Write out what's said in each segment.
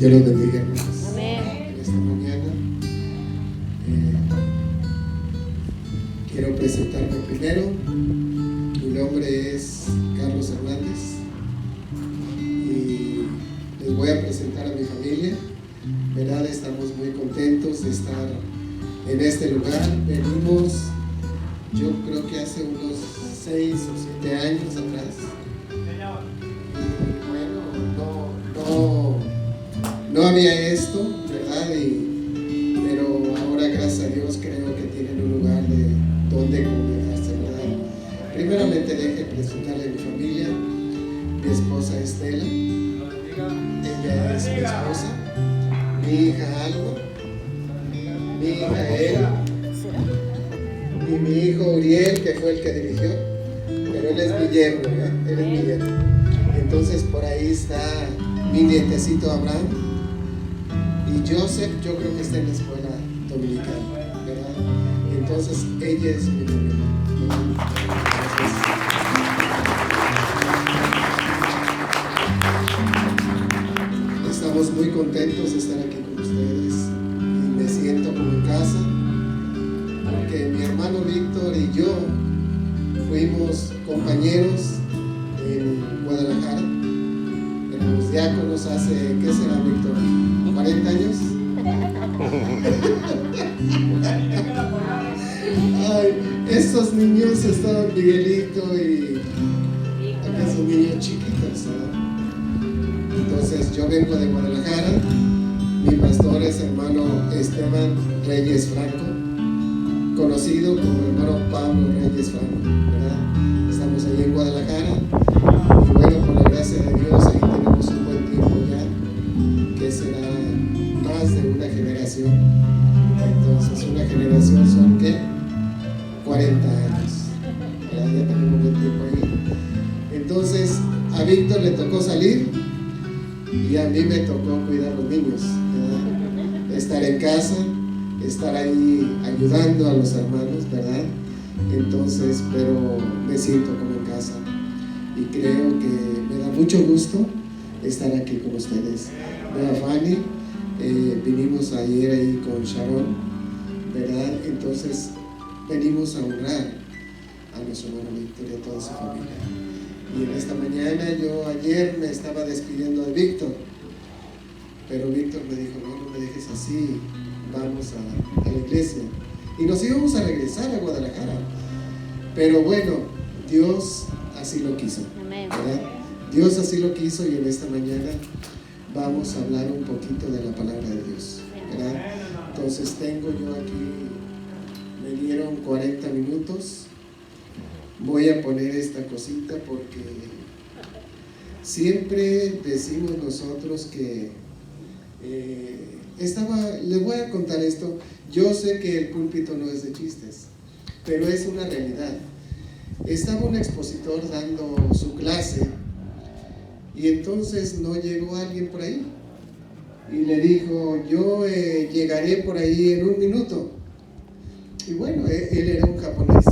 Dios los bendiga, hermanos. Amén. En esta mañana quiero presentarme primero. Mi nombre es Carlos Hernández y les voy a presentar a mi familia. ¿Verdad? Estamos muy contentos de estar en este lugar. Venimos, yo creo que hace unos 6 o 7 años atrás. Y bueno, no había esto, ¿verdad? Pero ahora, gracias a Dios, creo que tienen un lugar de donde congregarse, ¿verdad? Primeramente, deje presentarle a mi familia. Mi esposa Estela, ella es mi esposa. Mi hija Alma, mi hija Eva y mi hijo Uriel, que fue el que dirigió, pero él es mi yerno, ¿eh? Él es mi yerno. Entonces por ahí está mi nietecito Abraham y Joseph, yo creo que está en la escuela dominical, ¿verdad? Entonces ella es mi mamá. Estamos muy contentos de estar aquí con ustedes y me siento como en casa, porque mi hermano Víctor y yo fuimos compañeros en Guadalajara, éramos diáconos hace, ¿qué será, Víctor? ¿40 años? Ay, estos niños estaban, Miguelito y acá son niños chiquitos, ¿no? Entonces yo vengo de Guadalajara, mi pastor es hermano Esteban Reyes Franco, conocido como hermano Pablo Reyes Franco, ¿verdad? Estamos allí en Guadalajara y bueno, por la gracia de Dios ahí tenemos un buen tiempo ya, que será más de una generación. Entonces una generación son ¿qué? 40 años, ¿verdad? Ya tenemos buen tiempo ahí. Entonces a Víctor le tocó salir y a mí me tocó cuidar a los niños, ¿verdad? Estar en casa, estar ahí ayudando a los hermanos, ¿verdad? Entonces, pero me siento como en casa y creo que me da mucho gusto estar aquí con ustedes. Veo a Fanny, vinimos ayer ahí con Sharon, ¿verdad? Entonces venimos a honrar a nuestro hermano Víctor y a toda su familia. Y en esta mañana, yo ayer me estaba despidiendo de Víctor, pero Víctor me dijo, no me dejes así, vamos a la iglesia. Y nos íbamos a regresar a Guadalajara, pero bueno, Dios así lo quiso, ¿verdad? Dios así lo quiso y en esta mañana vamos a hablar un poquito de la palabra de Dios, ¿verdad? Entonces tengo yo aquí, me dieron 40 minutos. Voy a poner esta cosita porque siempre decimos nosotros que les voy a contar esto. Yo sé que el púlpito no es de chistes, pero es una realidad. Estaba un expositor dando su clase y entonces no llegó alguien por ahí y le dijo, yo llegaré por ahí en 1 minuto. Y bueno, él era un japonés.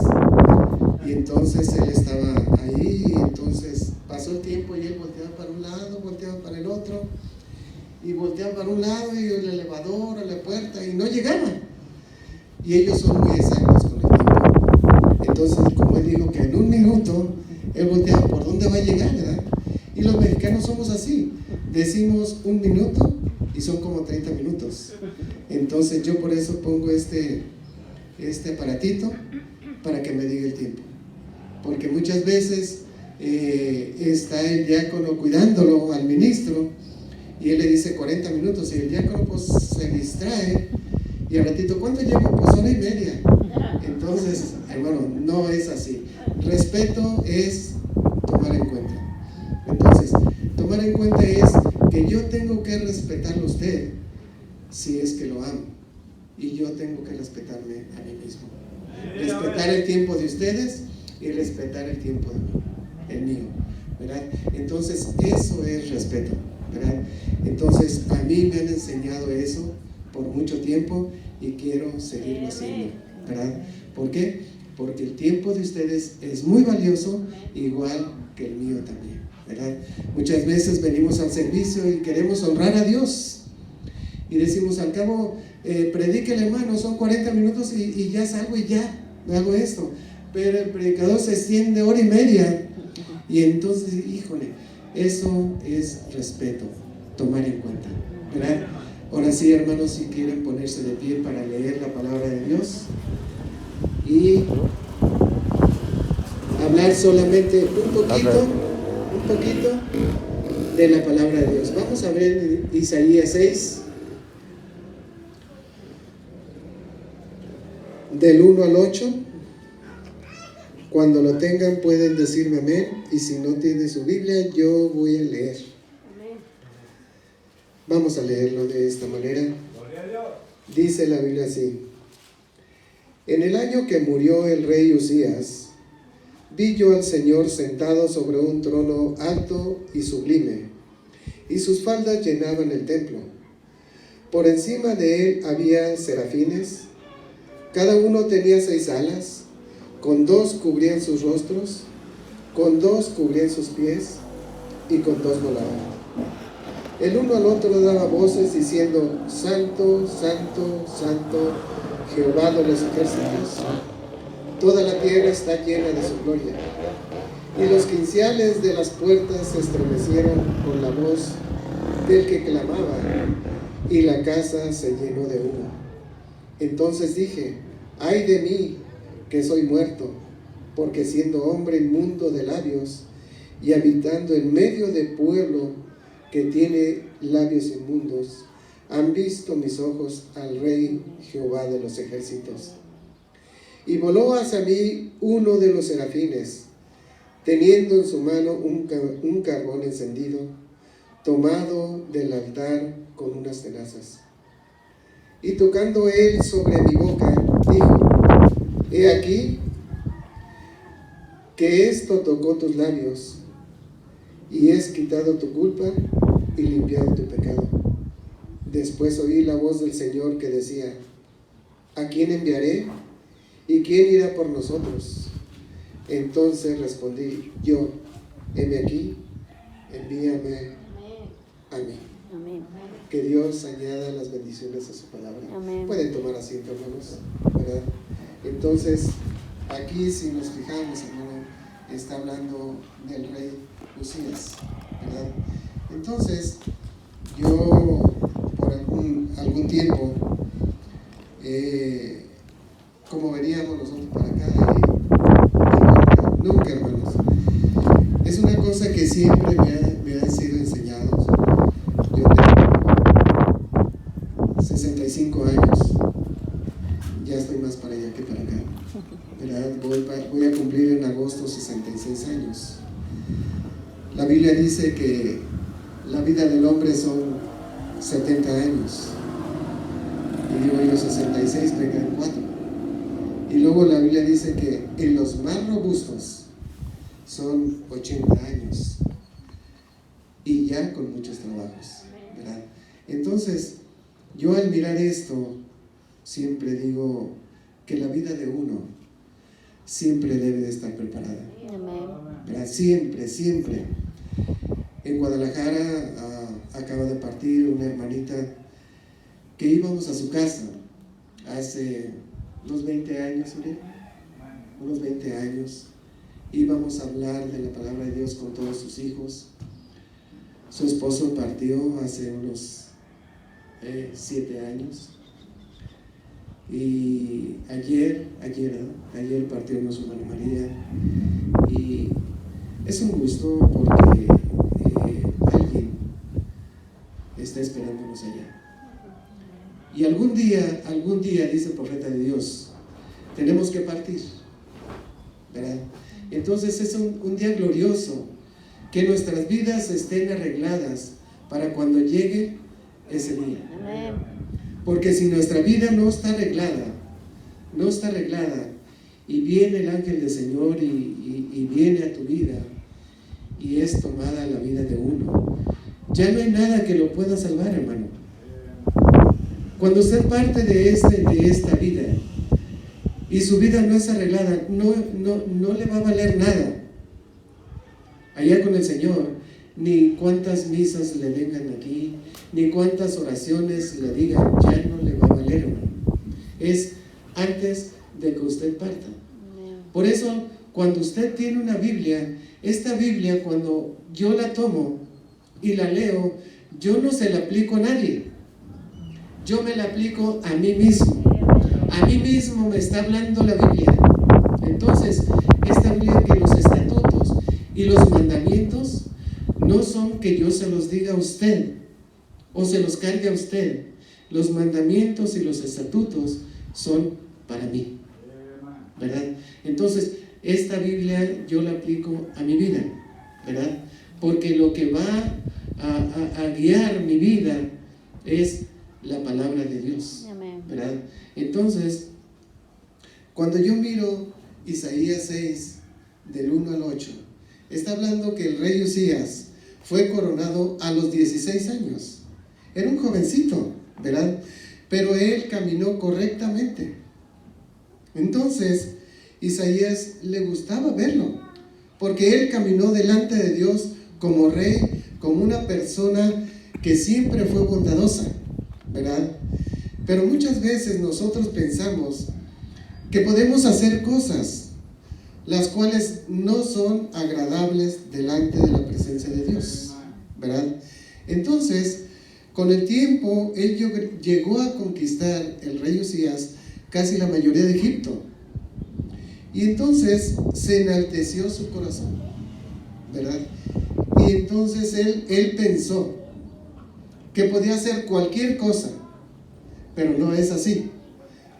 Y entonces él estaba ahí, y entonces pasó el tiempo y él volteaba para un lado, volteaba para el otro, y volteaba para un lado y el elevador, a la puerta, y no llegaba. Y ellos son muy exactos con el tiempo. Entonces, como él dijo que en 1 minuto, él volteaba por dónde va a llegar, ¿verdad? Y los mexicanos somos así, decimos 1 minuto y son como 30 minutos. Entonces yo por eso pongo este aparatito para que me diga el tiempo. Porque muchas veces está el diácono cuidándolo al ministro y él le dice 40 minutos y el diácono pues se distrae y al ratito, ¿cuánto llevo? Pues 1:30. Entonces, hermano, no es así. Respeto es tomar en cuenta. Entonces, tomar en cuenta es que yo tengo que respetarlo a usted si es que lo amo y yo tengo que respetarme a mí mismo. Respetar el tiempo de ustedes y respetar el tiempo de mí, el mío, ¿verdad? Entonces eso es respeto, ¿verdad? Entonces a mí me han enseñado eso por mucho tiempo y quiero seguirlo haciendo, ¿verdad? ¿Por qué? Porque el tiempo de ustedes es muy valioso, igual que el mío también, ¿verdad? Muchas veces venimos al servicio y queremos honrar a Dios, y decimos, al cabo, predique el hermano, son 40 minutos y ya salgo y ya hago esto. Pero el predicador se extiende hora y media, y entonces, híjole, eso es respeto, tomar en cuenta, ¿verdad? Ahora sí, hermanos, si quieren ponerse de pie para leer la palabra de Dios y hablar solamente un poquito de la palabra de Dios. Vamos a ver Isaías 6, del 1 al 8. Cuando lo tengan pueden decirme amén, y si no tiene su Biblia, yo voy a leer. Vamos a leerlo de esta manera. Dice la Biblia así: en el año que murió el rey Usías, vi yo al Señor sentado sobre un trono alto y sublime, y sus faldas llenaban el templo. Por encima de él había serafines, cada uno tenía 6 alas, con 2 cubrían sus rostros, con 2 cubrían sus pies, y con 2 volaban. El uno al otro daba voces diciendo: Santo, Santo, Santo, Jehová de los ejércitos. Toda la tierra está llena de su gloria. Y los quinciales de las puertas se estremecieron con la voz del que clamaba, y la casa se llenó de humo. Entonces dije: ay de mí, que soy muerto, porque siendo hombre inmundo de labios, y habitando en medio de pueblo que tiene labios inmundos, han visto mis ojos al Rey Jehová de los ejércitos. Y voló hacia mí uno de los serafines, teniendo en su mano un carbón encendido, tomado del altar con unas tenazas. Y tocando él sobre mi boca, dijo: he aquí que esto tocó tus labios, y es quitado tu culpa y limpiado tu pecado. Después oí la voz del Señor que decía: ¿a quién enviaré? ¿Y quién irá por nosotros? Entonces respondí yo: heme aquí, envíame a mí. Amén. Que Dios añada las bendiciones a su palabra. Amén. Pueden tomar asiento, hermanos, ¿verdad? Entonces, aquí si nos fijamos, hermano, está hablando del rey Usías, ¿verdad? Entonces, yo por algún tiempo, como veníamos nosotros para acá, nunca, hermanos, es una cosa que siempre me han sido enseñados. Yo tengo 65 años, ya estoy más para allá que para acá, ¿verdad? Voy a cumplir en agosto 66 años. La Biblia dice que la vida del hombre son 70 años, y digo, en los 66 me quedan 4. Y luego la Biblia dice que en los más robustos son 80 años, y ya con muchos trabajos, ¿verdad? Entonces, yo al mirar esto, siempre digo que la vida de uno siempre debe de estar preparada, ¿verdad? Siempre, siempre. En Guadalajara acaba de partir una hermanita que íbamos a su casa hace unos 20 años, unos 20 años. Íbamos a hablar de la palabra de Dios con todos sus hijos. Su esposo partió hace unos 7 años. Y ayer partió nuestra hermana María. Y es un gusto porque alguien está esperándonos allá. Y algún día, dice el profeta de Dios, tenemos que partir, ¿verdad? Entonces es un día glorioso, que nuestras vidas estén arregladas para cuando llegue ese día. Amén. Porque si nuestra vida no está arreglada, y viene el ángel del Señor y viene a tu vida, y es tomada la vida de uno, ya no hay nada que lo pueda salvar, hermano. Cuando usted parte de esta vida y su vida no es arreglada, no le va a valer nada allá con el Señor, ni cuántas misas le vengan aquí, ni cuántas oraciones le digan, ya no le va a valer, hermano. Es antes de que usted parta. Por eso, cuando usted tiene una Biblia, esta Biblia, cuando yo la tomo y la leo, yo no se la aplico a nadie. Yo me la aplico a mí mismo. A mí mismo me está hablando la Biblia. Entonces, esta Biblia, que los estatutos y los mandamientos no son que yo se los diga a usted o se los cargue a usted. Los mandamientos y los estatutos son para mí, ¿verdad? Entonces, esta Biblia yo la aplico a mi vida, ¿verdad? Porque lo que va a guiar mi vida es la palabra de Dios, ¿verdad? Entonces, cuando yo miro Isaías 6, del 1 al 8, está hablando que el rey Usías fue coronado a los 16 años. Era un jovencito, ¿verdad? Pero él caminó correctamente. Entonces, Isaías le gustaba verlo, porque él caminó delante de Dios como rey, como una persona que siempre fue bondadosa, ¿verdad? Pero muchas veces nosotros pensamos que podemos hacer cosas las cuales no son agradables delante de la presencia de Dios, ¿verdad? Entonces, con el tiempo, él llegó a conquistar, el rey Usías, casi la mayoría de Egipto. Y entonces se enalteció su corazón, ¿verdad? Y entonces él pensó que podía hacer cualquier cosa, pero no es así.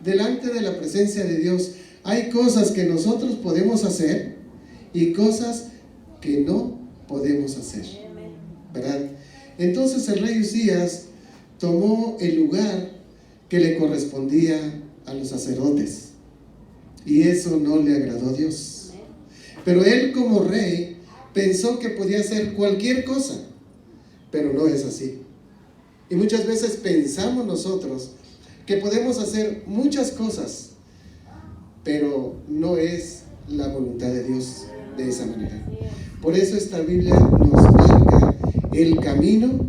Delante de la presencia de Dios hay cosas que nosotros podemos hacer y cosas que no podemos hacer, ¿verdad? Entonces el rey Usías tomó el lugar que le correspondía a los sacerdotes, y eso no le agradó a Dios. Pero él, como rey, pensó que podía hacer cualquier cosa, pero no es así. Y muchas veces pensamos nosotros que podemos hacer muchas cosas, pero no es la voluntad de Dios de esa manera. Por eso esta Biblia nos marca el camino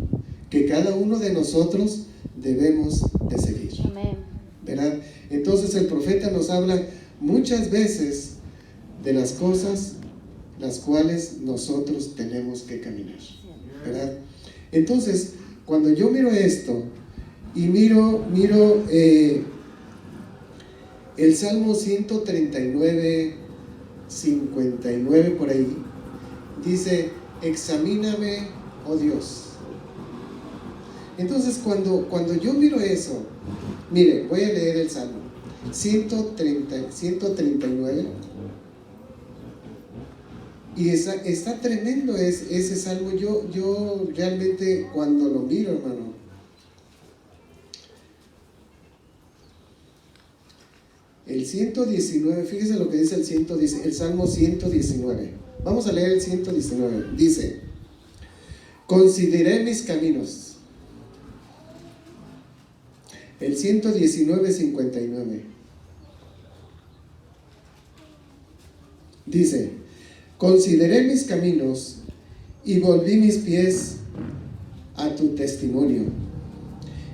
que cada uno de nosotros debemos de seguir, ¿verdad? Entonces el profeta nos habla muchas veces de las cosas las cuales nosotros tenemos que caminar, ¿verdad? Entonces, cuando yo miro esto y miro el Salmo 139, 59 por ahí, dice, examíname, oh Dios. Entonces, cuando yo miro eso, mire, voy a leer el Salmo 139, y está tremendo ese Salmo. Yo realmente cuando lo miro, hermano, el 119, fíjese lo que dice el Salmo 119. Vamos a leer el 119. Dice, consideré mis caminos. El 119, 59. Dice, consideré mis caminos y volví mis pies a tu testimonio.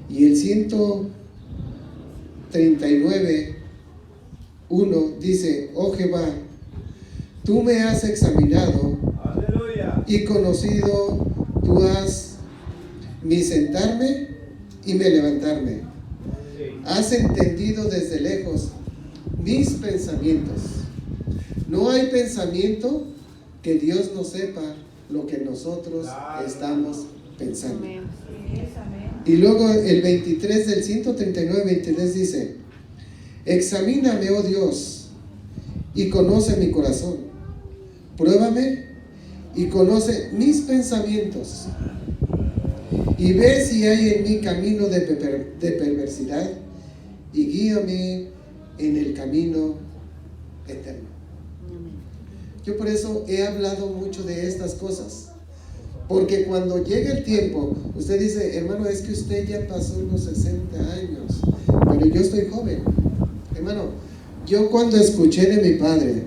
Y el 139, 1 dice, oh Jehová, tú me has examinado. ¡Aleluya! Y conocido tú has mi sentarme y mi levantarme. Sí. Has entendido desde lejos mis pensamientos. No hay pensamiento que Dios no sepa lo que nosotros estamos pensando. Amén. Y luego el 23 del 139, 23 dice, examíname, oh Dios, y conoce mi corazón. Pruébame y conoce mis pensamientos. Y ve si hay en mí camino de perversidad, y guíame en el camino eterno. Yo por eso he hablado mucho de estas cosas, porque cuando llega el tiempo, usted dice, hermano, es que usted ya pasó los 60 años, pero yo estoy joven. Hermano, yo cuando escuché de mi padre,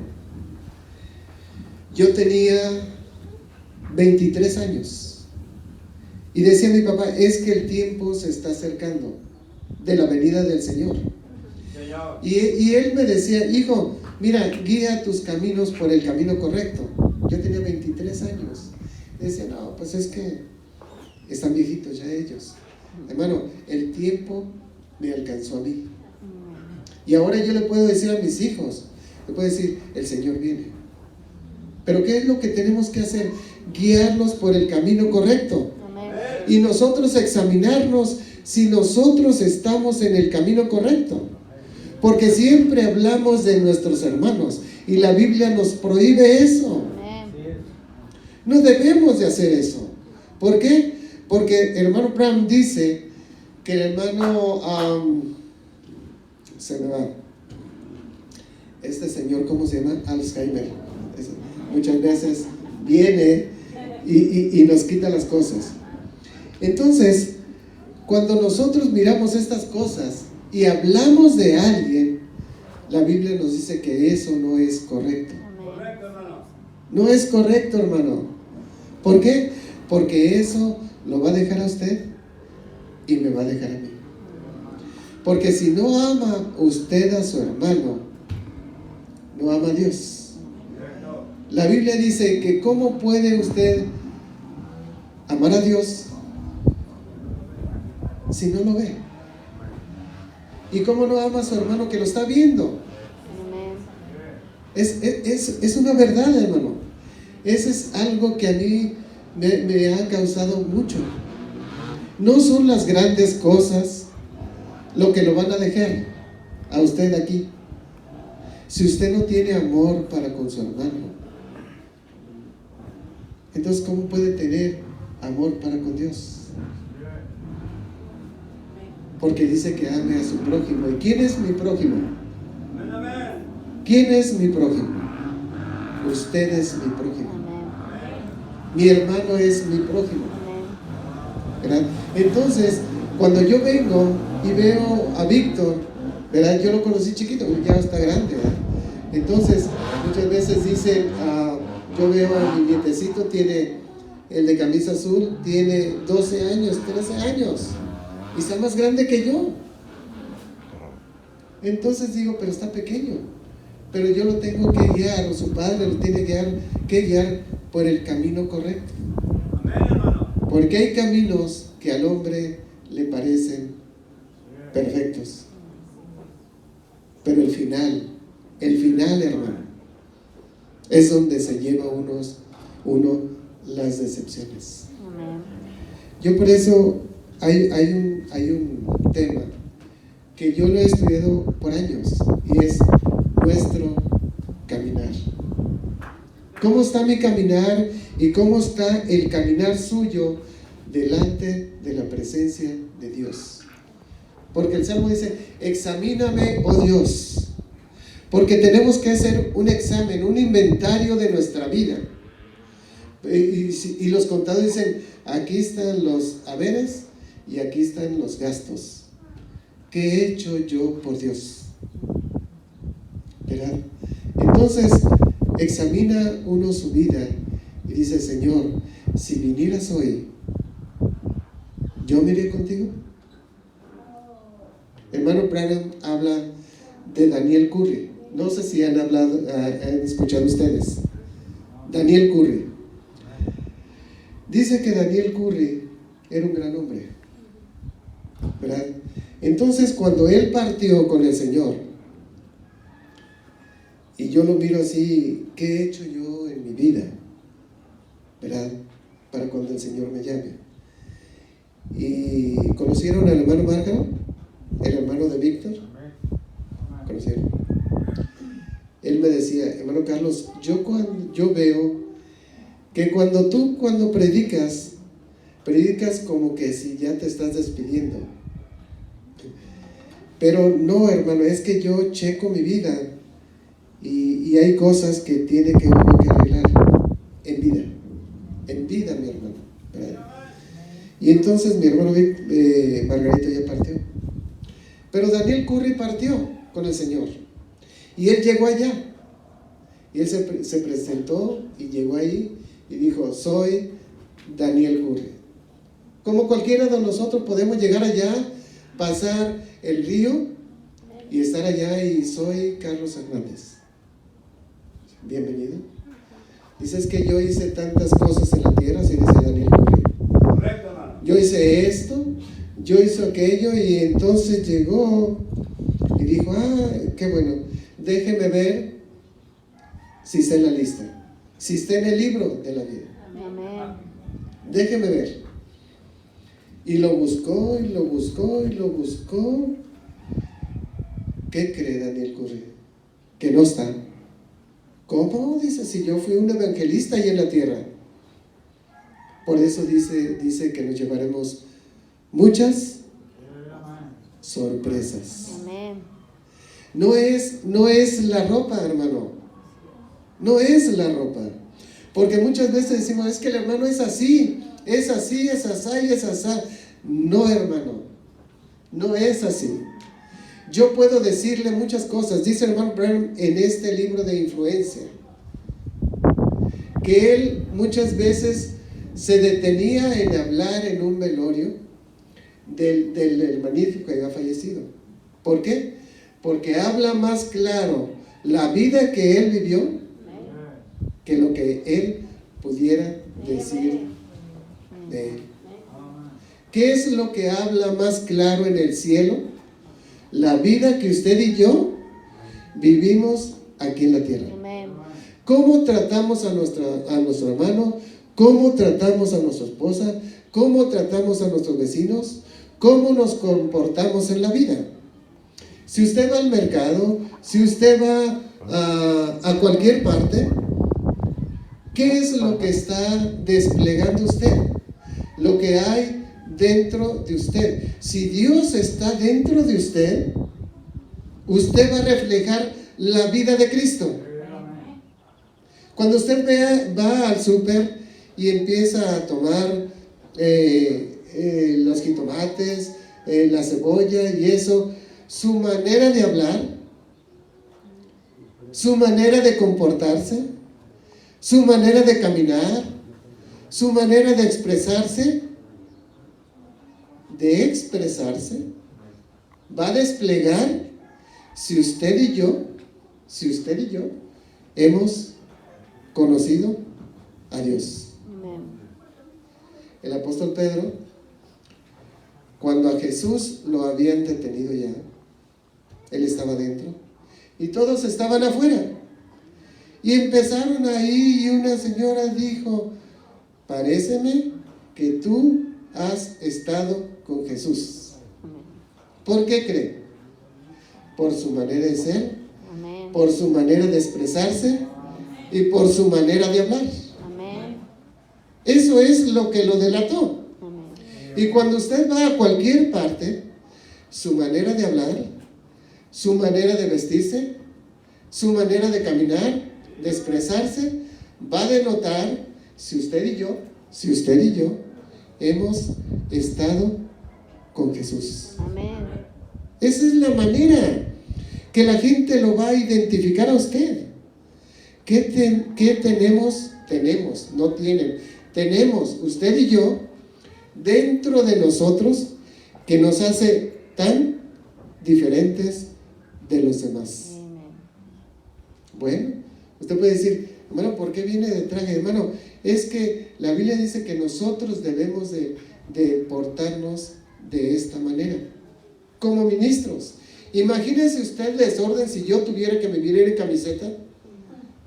yo tenía 23 años. Y decía mi papá, es que el tiempo se está acercando de la venida del Señor. Y él me decía, hijo, mira, guía tus caminos por el camino correcto. Yo tenía 23 años. Decía, no, pues es que están viejitos ya ellos. Hermano, el tiempo me alcanzó a mí. Y ahora yo le puedo decir a mis hijos, le puedo decir, el Señor viene. Pero ¿qué es lo que tenemos que hacer? Guiarlos por el camino correcto. Y nosotros examinarnos si nosotros estamos en el camino correcto. Porque siempre hablamos de nuestros hermanos y la Biblia nos prohíbe eso. No debemos de hacer eso. ¿Por qué? Porque el hermano Brown dice que el hermano se me va, este señor, ¿cómo se llama? Alzheimer. Muchas veces viene y nos quita las cosas. Entonces, cuando nosotros miramos estas cosas y hablamos de alguien, la Biblia nos dice que eso no es correcto. No es correcto, hermano. ¿Por qué? Porque eso lo va a dejar a usted y me va a dejar a mí. Porque si no ama usted a su hermano, no ama a Dios. La Biblia dice que ¿cómo puede usted amar a Dios si no lo ve? ¿Y cómo no ama a su hermano que lo está viendo? Es una verdad, hermano. Eso es algo que a mí me ha causado mucho. No son las grandes cosas lo que lo van a dejar a usted aquí. Si usted no tiene amor para con su hermano, entonces ¿cómo puede tener amor para con Dios? Porque dice que ame a su prójimo. ¿Y quién es mi prójimo? ¿Quién es mi prójimo? Usted es mi prójimo. Mi hermano es mi prójimo. ¿Verdad? Entonces, cuando yo vengo y veo a Víctor, ¿verdad? Yo lo conocí chiquito, ya está grande, ¿verdad? Entonces, muchas veces dicen, yo veo a mi nietecito, tiene el de camisa azul, tiene 12 años, 13 años, y está más grande que yo. Entonces digo, pero está pequeño, pero yo lo tengo que guiar, o su padre lo tiene que guiar por el camino correcto. Porque hay caminos que al hombre le parecen perfectos, pero el final, hermano, es donde se lleva uno las decepciones. Yo por eso hay un tema que yo lo he estudiado por años, y es nuestro caminar. ¿Cómo está mi caminar y cómo está el caminar suyo delante de la presencia de Dios? Porque el Salmo dice, examíname, oh Dios, porque tenemos que hacer un examen, un inventario de nuestra vida. Y los contados dicen, aquí están los haberes y aquí están los gastos. ¿Qué he hecho yo por Dios? ¿Verdad? Entonces, examina uno su vida y dice, Señor, si vinieras hoy, ¿yo me iré contigo? Hermano Branham habla de Daniel Curry. No sé si han escuchado ustedes. Daniel Curry. Dice que Daniel Curry era un gran hombre, ¿verdad? Entonces, cuando él partió con el Señor, y yo lo miro así, ¿qué he hecho yo en mi vida? ¿Verdad? Para cuando el Señor me llame. ¿Y conocieron al hermano Márgaro? El hermano de Víctor. ¿Conocieron? Él me decía, hermano Carlos, yo veo que cuando predicas como que si ya te estás despidiendo. Pero no, hermano, es que yo checo mi vida y hay cosas que tiene que uno que arreglar en vida, mi hermano, ¿verdad? Y entonces mi hermano Margarito ya partió, pero Daniel Curry partió con el Señor y él llegó allá y él se presentó y llegó ahí y dijo, soy Daniel Curry. Como cualquiera de nosotros podemos llegar allá, pasar el río y estar allá y soy Carlos Hernández. Bienvenido. Dices que yo hice tantas cosas en la tierra, así dice Daniel Curry. Yo hice esto, yo hice aquello, y entonces llegó y dijo, qué bueno, déjeme ver si está en la lista, si está en el libro de la vida. Amén. Déjeme ver. Y lo buscó, y lo buscó, y lo buscó. ¿Qué cree Daniel Curry? Que no está. ¿Cómo? Dice, si yo fui un evangelista ahí en la tierra. Por eso dice que nos llevaremos muchas sorpresas. Amén. No es la ropa, hermano. No es la ropa. Porque muchas veces decimos, es que el hermano es así, es así, es así, es así. No, hermano, no es así. Yo puedo decirle muchas cosas. Dice el hermano Branham en este libro de influencia, que él muchas veces se detenía en hablar en un velorio del hermanito que había fallecido. ¿Por qué? Porque habla más claro la vida que él vivió que lo que él pudiera decir de él. ¿Qué es lo que habla más claro en el cielo? La vida que usted y yo vivimos aquí en la tierra. ¿Cómo tratamos a nuestro hermano? ¿Cómo tratamos a nuestra esposa? ¿Cómo tratamos a nuestros vecinos? ¿Cómo nos comportamos en la vida? Si usted va al mercado, si usted va a cualquier parte, ¿qué es lo que está desplegando usted? Lo que hay dentro de usted. Si Dios está dentro de usted, usted va a reflejar la vida de Cristo. Cuando usted va al súper y empieza a tomar los jitomates, la cebolla y eso, su manera de hablar, su manera de comportarse, su manera de caminar, su manera de expresarse, va a desplegar si usted y yo hemos conocido a Dios. Amén. El apóstol Pedro, cuando a Jesús lo habían detenido ya, él estaba dentro y todos estaban afuera, y empezaron ahí, y una señora dijo, paréceme que tú has estado con Jesús. ¿Por qué cree? Por su manera de ser, Amén. por su manera de expresarse y por su manera de hablar. Amén. Eso es lo que lo delató. Amén. Y cuando usted va a cualquier parte, su manera de hablar, su manera de vestirse, su manera de caminar, de expresarse, va a denotar si usted y yo hemos estado con Jesús. Amén. Esa es la manera que la gente lo va a identificar a usted. ¿Qué tenemos? No tienen. Tenemos usted y yo dentro de nosotros que nos hace tan diferentes de los demás. Amén. Bueno, usted puede decir, hermano, ¿por qué viene de traje? Hermano, es que la Biblia dice que nosotros debemos de portarnos de esta manera, como ministros. Imagínese usted el desorden si yo tuviera que vivir en camiseta.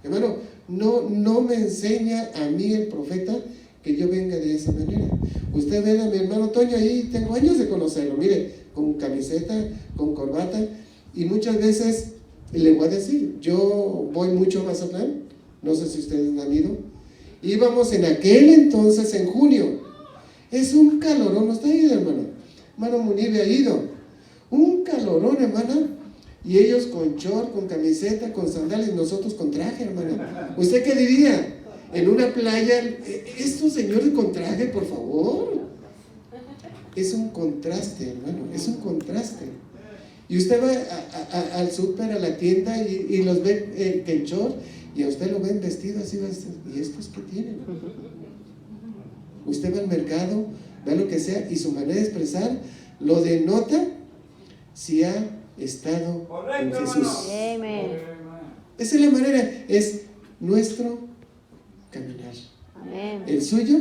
Hermano, no me enseña a mí el profeta que yo venga de esa manera. Usted ve a mi hermano Toño ahí, tengo años de conocerlo, mire, con camiseta, con corbata, y muchas veces le voy a decir, yo voy mucho a Mazatlán, no sé si ustedes han ido, íbamos en aquel entonces en junio, es un calorón, no está ahí, hermano Munir ha ido, un calorón, hermana, y ellos con short, con camiseta, con sandalias, nosotros con traje, hermana. ¿Usted qué diría? En una playa, estos señores con traje, por favor. Es un contraste, hermano, es un contraste. Y usted va al súper, a la tienda y los ve en short, y a usted lo ven vestido así, ¿y estos qué tienen? Usted va al mercado, ve lo que sea, y su manera de expresar lo denota si ha estado con Jesús. Amén. Esa es la manera, es nuestro caminar. Amén. El suyo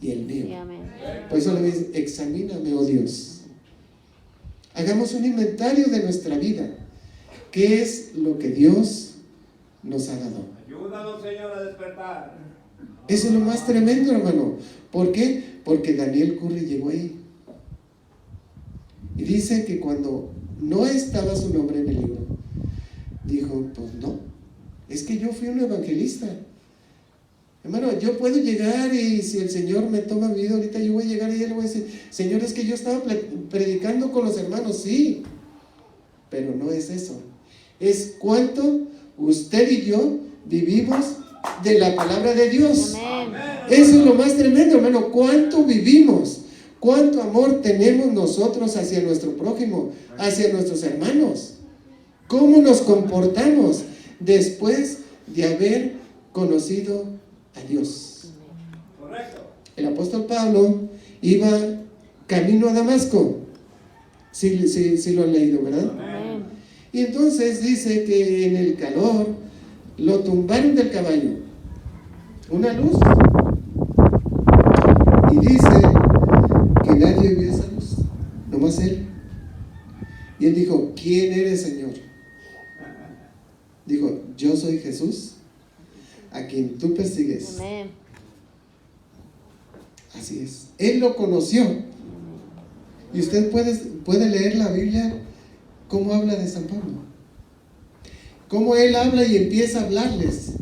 y el mío. Sí, amén. Por eso le dice, examíname, oh Dios. Hagamos un inventario de nuestra vida. ¿Qué es lo que Dios nos ha dado? Ayúdanos, Señor, a despertar. Eso es lo más tremendo, hermano. ¿Por qué? Porque Daniel Curry llegó ahí. Y dice que cuando no estaba su nombre en el libro, dijo, pues no, es que yo fui un evangelista. Hermano, yo puedo llegar y si el Señor me toma mi vida ahorita, yo voy a llegar y le voy a decir, Señor, es que yo estaba predicando con los hermanos, sí, pero no es eso. Es cuánto usted y yo vivimos de la palabra de Dios. Amén. Eso es lo más tremendo, hermano. ¿Cuánto vivimos? ¿Cuánto amor tenemos nosotros hacia nuestro prójimo, hacia nuestros hermanos? ¿Cómo nos comportamos después de haber conocido a Dios? Correcto. El apóstol Pablo iba camino a Damasco. Sí lo han leído, ¿verdad? Amén. Y entonces dice que en el calor lo tumbaron del caballo. Una luz. Y dice que nadie vio esa luz, nomás él. Y él dijo, ¿quién eres, Señor? Dijo, yo soy Jesús, a quien tú persigues. Amén. Así es. Él lo conoció. Y usted puede leer la Biblia, cómo habla de San Pablo. Cómo él habla y empieza a hablarles.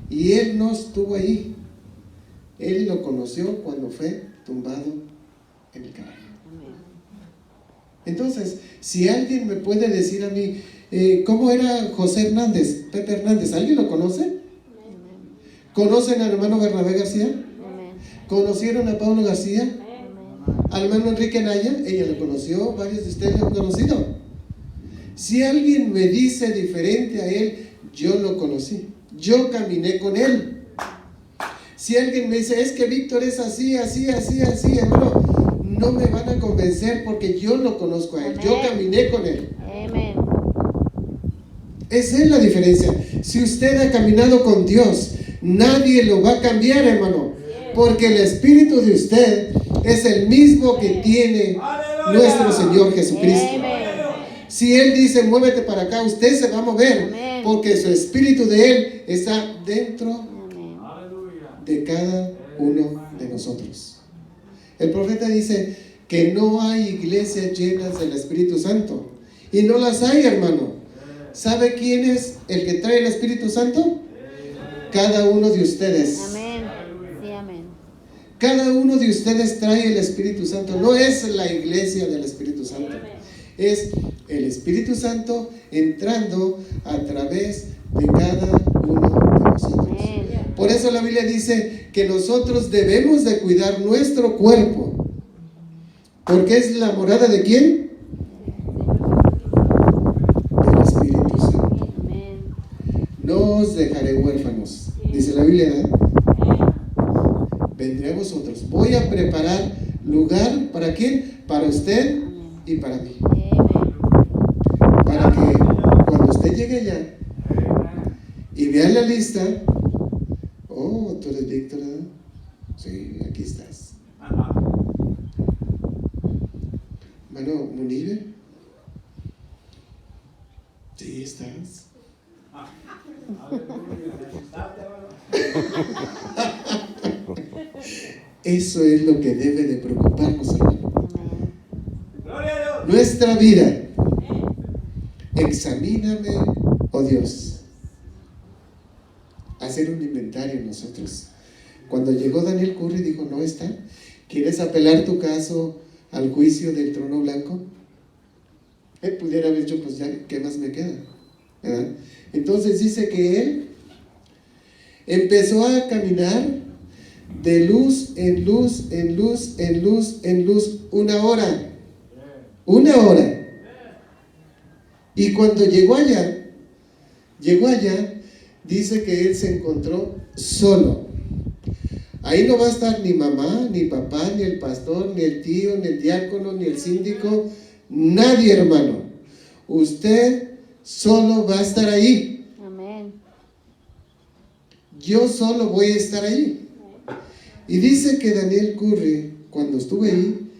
Y él no estuvo ahí. Él lo conoció cuando fue tumbado en el caballo. Entonces, si alguien me puede decir a mí, ¿cómo era José Hernández, Pepe Hernández? ¿Alguien lo conoce? ¿Conocen al hermano Bernabé García? Amén. ¿Conocieron a Pablo García? Amén. Al hermano Enrique Naya, ella lo conoció, varios de ustedes lo han conocido. Si alguien me dice diferente a él, yo lo conocí, yo caminé con él. Si alguien me dice, es que Víctor es así, hermano, no me van a convencer porque yo lo conozco a él, yo caminé con él. Amén. Esa es la diferencia. Si usted ha caminado con Dios, nadie lo va a cambiar, hermano, porque el espíritu de usted es el mismo que tiene nuestro Señor Jesucristo. Amén. Si Él dice, muévete para acá, usted se va a mover, Amén. porque su espíritu de Él está dentro Amén. de cada uno de nosotros. El profeta dice que no hay iglesias llenas del Espíritu Santo, y no las hay, hermano. ¿Sabe quién es el que trae el Espíritu Santo? Cada uno de ustedes. Amén. Sí, amén. Cada uno de ustedes trae el Espíritu Santo. No es la iglesia del Espíritu Santo. Es el Espíritu Santo entrando a través de cada uno de nosotros. Amén. Por eso la Biblia dice que nosotros debemos de cuidar nuestro cuerpo. Porque es la morada ¿de quién? Del Espíritu Santo. Amén. No os dejaré huérfanos, dice la Biblia, ¿eh? Vendré a vosotros. Voy a preparar lugar, ¿para quién? Para usted y para mí. Amén. Para que cuando usted llegue allá y vea la lista, oh, tú eres Víctor, ¿verdad? Sí, aquí estás. Bueno, Munive, sí, estás. Eso es lo que debe de preocuparnos, hermano. Amén. Gloria a Dios. Nuestra vida. Examíname, oh Dios. Hacer un inventario nosotros. Cuando llegó Daniel Curry dijo, no está. ¿Quieres apelar tu caso al juicio del trono blanco? Él pudiera haber dicho, pues ya, ¿qué más me queda? ¿Verdad? Entonces dice que él empezó a caminar de luz en luz, en luz, en luz, en luz, 1 hora. 1 hora. Y cuando llegó allá, dice que él se encontró solo. Ahí no va a estar ni mamá, ni papá, ni el pastor, ni el tío, ni el diácono, ni el síndico, nadie, hermano. Usted solo va a estar ahí. Amén. Yo solo voy a estar ahí. Y dice que Daniel Curry, cuando estuve ahí,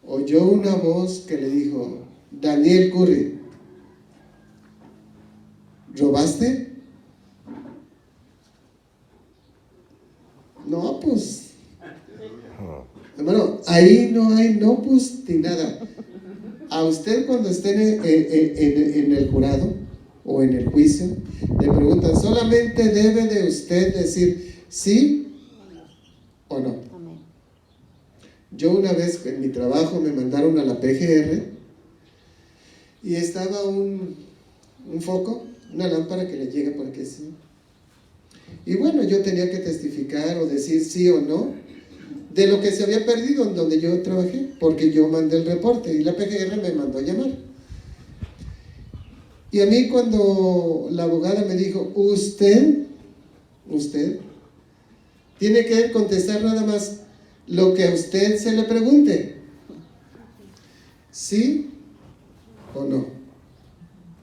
oyó una voz que le dijo: Daniel Curry, ¿robaste? No, pues, hermano, ahí no hay no pues ni nada. A usted cuando esté en el jurado o en el juicio, le preguntan, solamente debe de usted decir sí o no. Amén. Yo una vez en mi trabajo me mandaron a la PGR y estaba un foco, una lámpara que le llega por aquí así. Y bueno, yo tenía que testificar o decir sí o no de lo que se había perdido en donde yo trabajé, porque yo mandé el reporte y la PGR me mandó a llamar. Y a mí cuando la abogada me dijo, usted tiene que contestar nada más lo que a usted se le pregunte, ¿sí o no?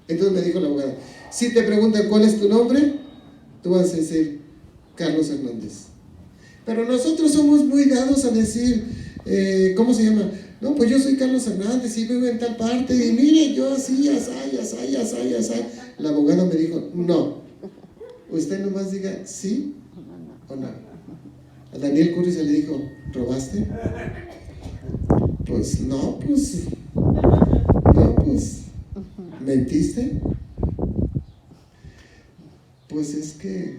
Entonces me dijo la abogada, si te preguntan cuál es tu nombre, tú vas a decir Carlos Hernández. Pero nosotros somos muy dados a decir, ¿cómo se llama? No, pues yo soy Carlos Hernández y vivo en tal parte y mire, yo así. La abogada me dijo, no, usted nomás diga sí o no. A Daniel Curry se le dijo, ¿robaste? Pues no, ¿mentiste? Pues es que,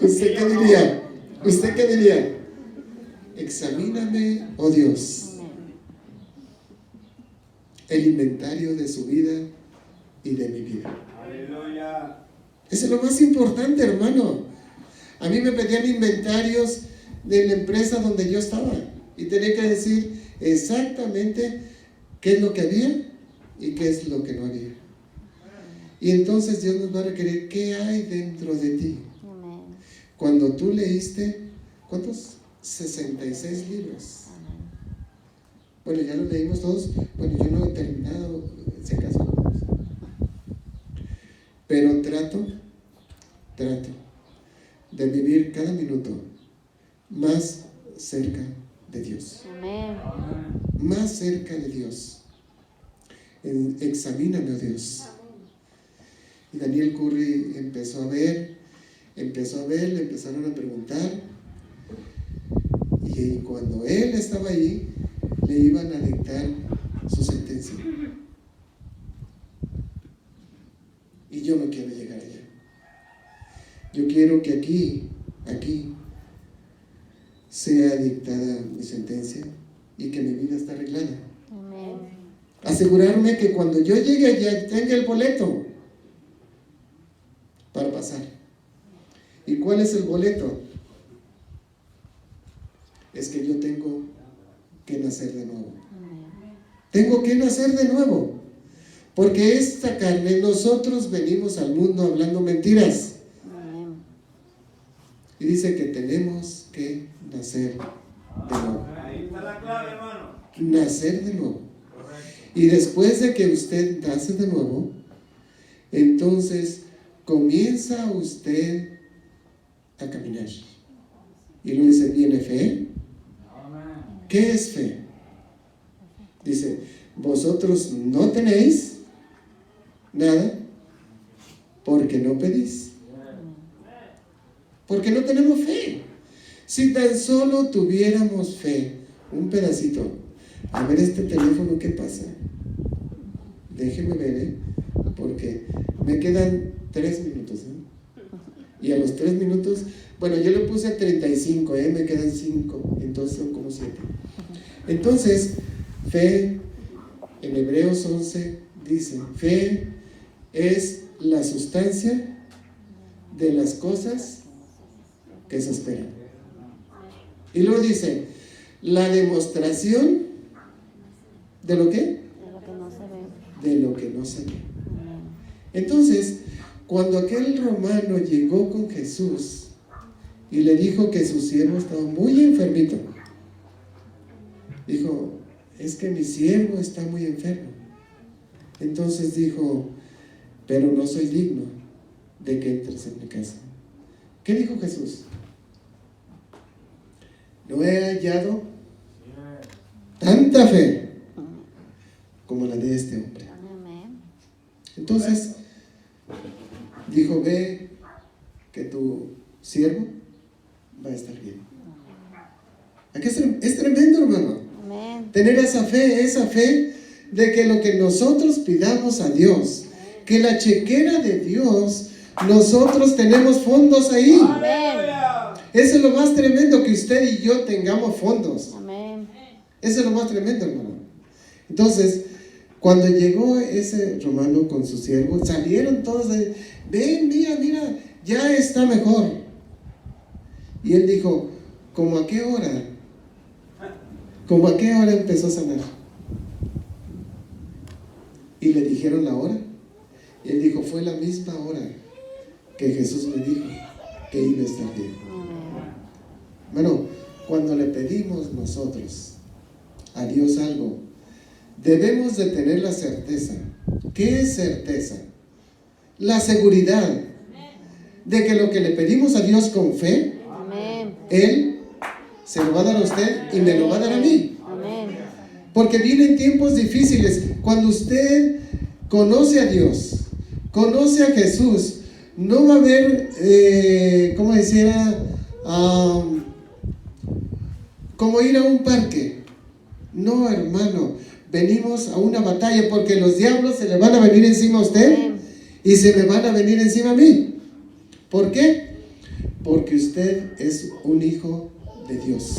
¿usted qué diría? Examíname, oh Dios, el inventario de su vida y de mi vida. Aleluya. Eso es lo más importante, hermano. A mí me pedían inventarios de la empresa donde yo estaba y tenía que decir exactamente qué es lo que había y qué es lo que no había. Y entonces Dios nos va a requerir qué hay dentro de ti. Amén. Cuando tú leíste, ¿cuántos? 66 libros. Amén. Bueno, ya los leímos todos. Bueno, yo no he terminado, si acaso. Pero trato de vivir cada minuto más cerca de Dios. Amén. Más cerca de Dios. Examíname, oh Dios. Y Daniel Curry empezó a ver, le empezaron a preguntar. Y cuando él estaba ahí, le iban a dictar su sentencia. Y yo no quiero llegar allá. Yo quiero que aquí sea dictada mi sentencia y que mi vida está arreglada. Amén. Asegurarme que cuando yo llegue allá tenga el boleto para pasar. ¿Y cuál es el boleto? Es que yo tengo que nacer de nuevo. Amén. Tengo que nacer de nuevo. Porque esta carne, nosotros venimos al mundo hablando mentiras. Amén. Y dice que tenemos que nacer de nuevo. Ahí está la clave, hermano. Nacer de nuevo. Y después de que usted nace de nuevo, entonces comienza usted a caminar. Y luego dice, ¿viene fe? ¿Qué es fe? Dice, vosotros no tenéis nada porque no pedís. Porque no tenemos fe. Si tan solo tuviéramos fe, un pedacito. A ver este teléfono, ¿qué pasa? Déjeme ver, porque me quedan 3 minutos. Y a los 3 minutos, bueno, yo le puse 35, me quedan 5, entonces son como 7. Entonces, fe, en Hebreos 11 dice, fe es la sustancia de las cosas que se esperan. Y luego dice, la demostración de lo que De lo que no se ve. de lo que no sabía. Entonces, cuando aquel romano llegó con Jesús y le dijo que su siervo estaba muy enfermito, dijo, es que mi siervo está muy enfermo. Entonces dijo, pero no soy digno de que entres en mi casa. ¿Qué dijo Jesús? No he hallado tanta fe como la de este hombre. Entonces dijo, ve que tu siervo va a estar bien. Aquí es tremendo, hermano. Tener esa fe de que lo que nosotros pidamos a Dios, que la chequera de Dios, nosotros tenemos fondos ahí. Eso es lo más tremendo, que usted y yo tengamos fondos. Eso es lo más tremendo, hermano. Entonces, cuando llegó ese romano con su siervo, salieron todos de, ven, mira, ya está mejor. Y él dijo, ¿cómo a qué hora? ¿Cómo a qué hora empezó a sanar? Y le dijeron la hora. Y él dijo, fue la misma hora que Jesús me dijo que iba a estar bien. Bueno, cuando le pedimos nosotros a Dios algo, debemos de tener la certeza. ¿Qué es certeza? La seguridad de que lo que le pedimos a Dios con fe, Él se lo va a dar a usted y me lo va a dar a mí. Porque vienen tiempos difíciles. Cuando usted conoce a Dios, conoce a Jesús, no va a haber, como dijera, como ir a un parque. No, hermano, venimos a una batalla, porque los diablos se le van a venir encima a usted y se me van a venir encima a mí. ¿Por qué? Porque usted es un hijo de Dios.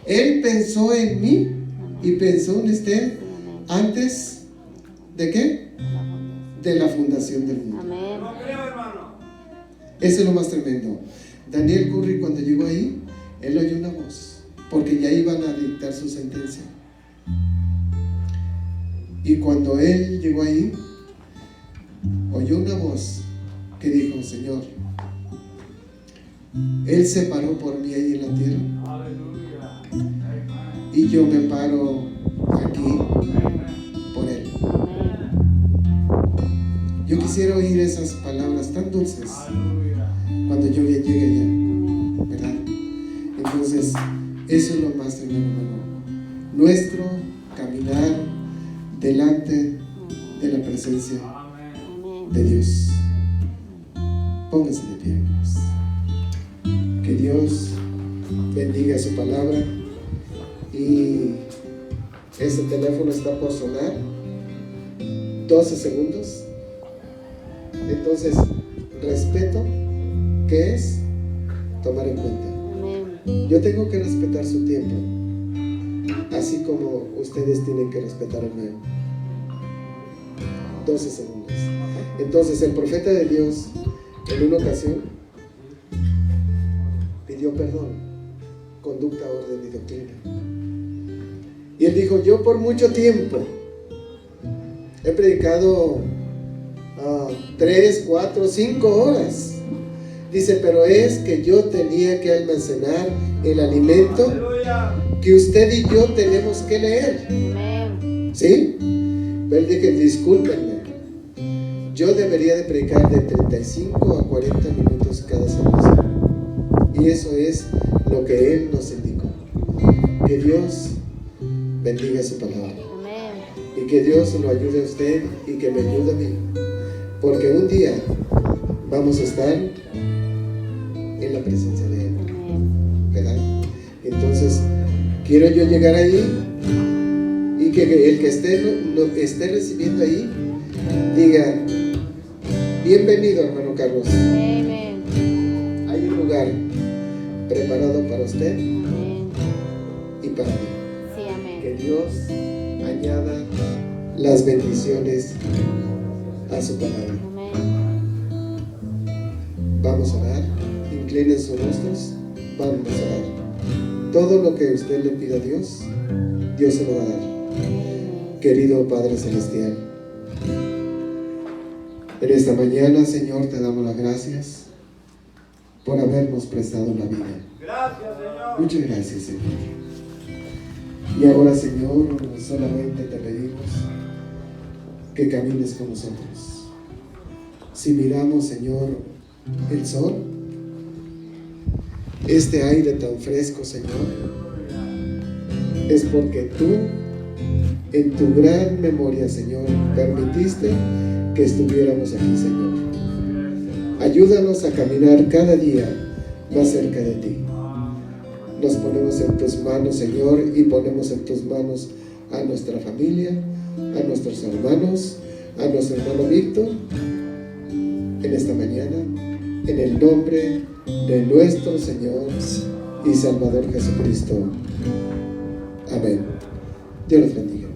Él pensó en mí y pensó en usted antes de ¿qué? De la fundación del mundo. Eso es lo más tremendo. Daniel Curry, cuando llegó ahí, él oyó una voz, porque ya iban a dictar su sentencia. Y cuando él llegó ahí, oyó una voz que dijo, Señor, Él se paró por mí ahí en la tierra. Y yo me paro aquí por Él. Yo quisiera oír esas palabras tan dulces cuando yo llegue allá, ¿verdad? Entonces, eso es lo más tremendo, hermano. Nuestro caminar delante de la presencia de Dios. Pónganse de pie, hermanos. Que Dios bendiga su palabra. Y este teléfono está por sonar 12 segundos. Entonces, respeto, ¿qué es? Tomar en cuenta. Yo tengo que respetar su tiempo, así como ustedes tienen que respetar el mío. 12 segundos. Entonces, el profeta de Dios, en una ocasión, pidió perdón, conducta, orden y doctrina. Y él dijo, yo por mucho tiempo he predicado 3, 4, 5 horas. Dice, pero es que yo tenía que almacenar el alimento que usted y yo tenemos que leer. ¿Sí? Pero él dije, discúlpenme, yo debería de predicar de 35 a 40 minutos cada semana. Y eso es lo que Él nos indicó. Que Dios bendiga su palabra. Y que Dios lo ayude a usted y que me ayude a mí. Porque un día vamos a estar en la presencia de Él. ¿Verdad? Entonces, quiero yo llegar ahí y que el que esté recibiendo ahí diga, bienvenido, hermano Carlos. Hay un lugar preparado para usted y para mí. Que Dios añada las bendiciones a su palabra. Vamos a orar. Inclinen sus rostros. Vamos a orar. Todo lo que usted le pida a Dios, Dios se lo va a dar. Querido Padre Celestial, en esta mañana, Señor, te damos las gracias por habernos prestado la vida. Gracias, Señor. Muchas gracias, Señor. Y ahora, Señor, solamente te pedimos que camines con nosotros. Si miramos, Señor, el sol, este aire tan fresco, Señor, es porque tú, en tu gran memoria, Señor, permitiste que estuviéramos aquí, Señor. Ayúdanos a caminar cada día más cerca de ti. Nos ponemos en tus manos, Señor, y ponemos en tus manos a nuestra familia, a nuestros hermanos, a nuestro hermano Víctor, en esta mañana, en el nombre de nuestro Señor y Salvador Jesucristo. Amén. Dios los bendiga.